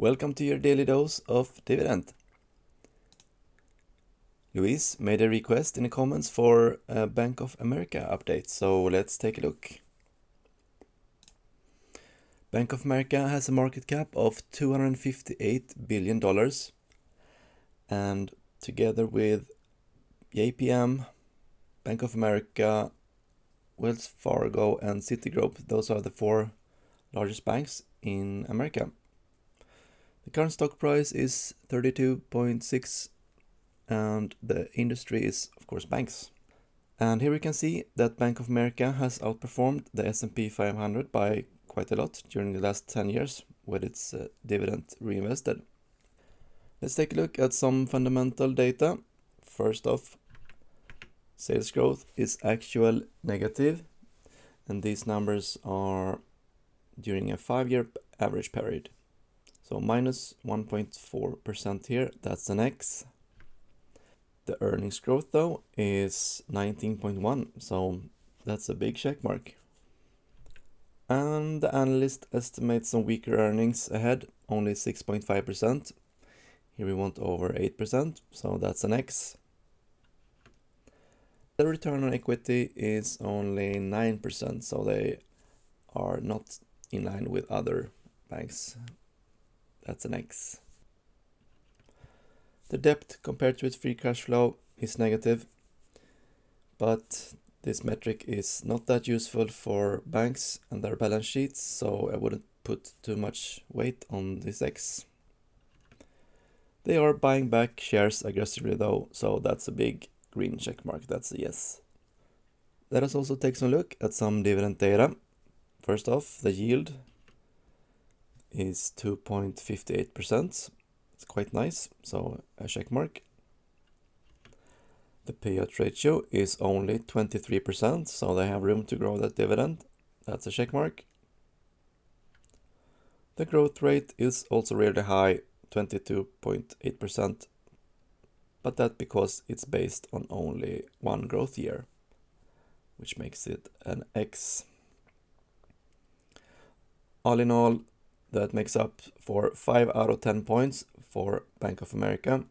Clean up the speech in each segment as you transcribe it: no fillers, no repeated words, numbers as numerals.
Welcome to your daily dose of dividend. Luis made a request in the comments for a Bank of America update, so let's take a look. Bank of America has a market cap of $258 billion, and together with JPM, Bank of America, Wells Fargo, and Citigroup, those are the four largest banks in America. The current stock price is 32.6, and the industry is, of course, banks. And here we can see that Bank of America has outperformed the S&P 500 by quite a lot during the last 10 years with its dividend reinvested. Let's take a look at some fundamental data. First off, sales growth is actual negative, and these numbers are during a 5-year average period. So minus 1.4% here, that's an X. The earnings growth though is 19.1, so that's a big check mark. And the analyst estimates some weaker earnings ahead, only 6.5%. Here we want over 8%, so that's an X. The return on equity is only 9%, so they are not in line with other banks. That's an X. The debt compared to its free cash flow is negative, but this metric is not that useful for banks and their balance sheets, so I wouldn't put too much weight on this X. They are buying back shares aggressively though, so that's a big green check mark, that's a yes. Let us also take some look at some dividend data. First off, the yield is 2.58%. It's quite nice, so a check mark. The payout ratio is only 23%, so they have room to grow that dividend. That's a check mark. The growth rate is also really high, 22.8%, but that's because it's based on only one growth year, which makes it an X. All in all, that makes up for 5 out of 10 points for Bank of America.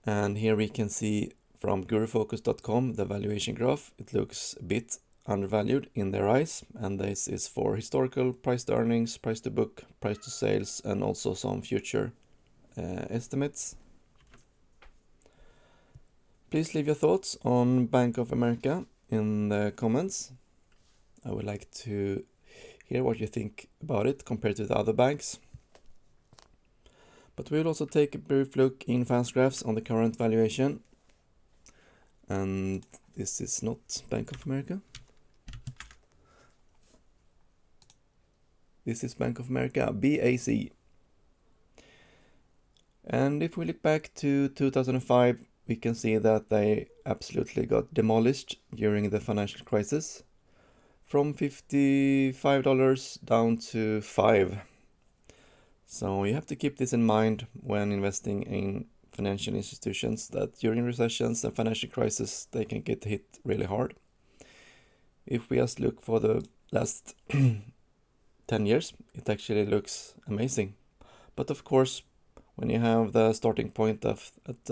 And here we can see from gurufocus.com the valuation graph. It looks a bit undervalued in their eyes, and this is for historical price to earnings, price to book, price to sales, and also some future estimates. Please leave your thoughts on Bank of America in the comments. I would like to hear what you think about it compared to the other banks. But we will also take a brief look in fast graphs on the current valuation. And this is not Bank of America. This is Bank of America, BAC. And if we look back to 2005, we can see that they absolutely got demolished during the financial crisis. From $55 down to $5. So you have to keep this in mind when investing in financial institutions, that during recessions and financial crisis, they can get hit really hard. If we just look for the last 10 years, it actually looks amazing. But of course, when you have the starting point of at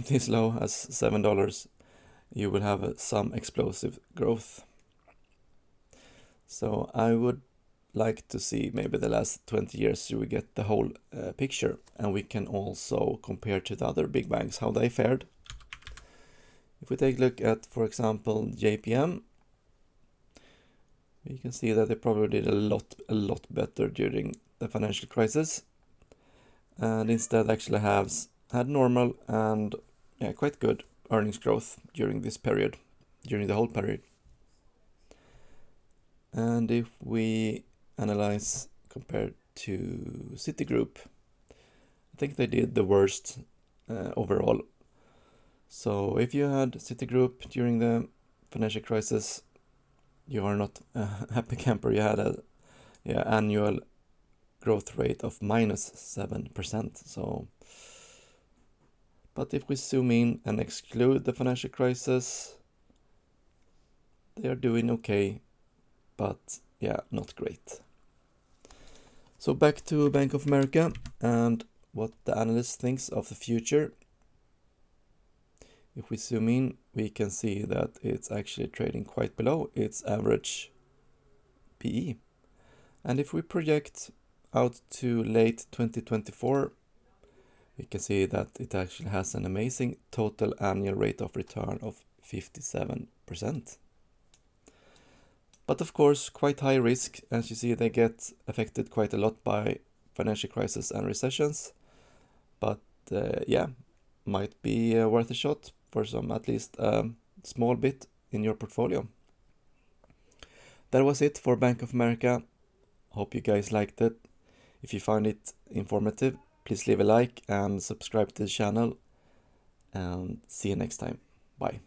this low as $7, you will have some explosive growth. So I would like to see maybe the last 20 years so we get the whole picture, and we can also compare to the other big banks how they fared. If we take a look at, for example, JPM, we can see that they probably did a lot better during the financial crisis, and instead actually had normal and quite good earnings growth during this period, during the whole period. And if we analyze compared to Citigroup, I think they did the worst overall. So if you had Citigroup during the financial crisis, you are not a happy camper. You had a annual growth rate of minus 7%. So, but if we zoom in and exclude the financial crisis, they are doing okay but yeah, not great. So back to Bank of America and what the analyst thinks of the future. If we zoom in, we can see that it's actually trading quite below its average PE. And if we project out to late 2024, we can see that it actually has an amazing total annual rate of return of 57%. But of course, quite high risk. As you see, they get affected quite a lot by financial crisis and recessions. But yeah, might be worth a shot for some, at least a small bit in your portfolio. That was it for Bank of America. Hope you guys liked it. If you found it informative, please leave a like and subscribe to the channel. And see you next time. Bye.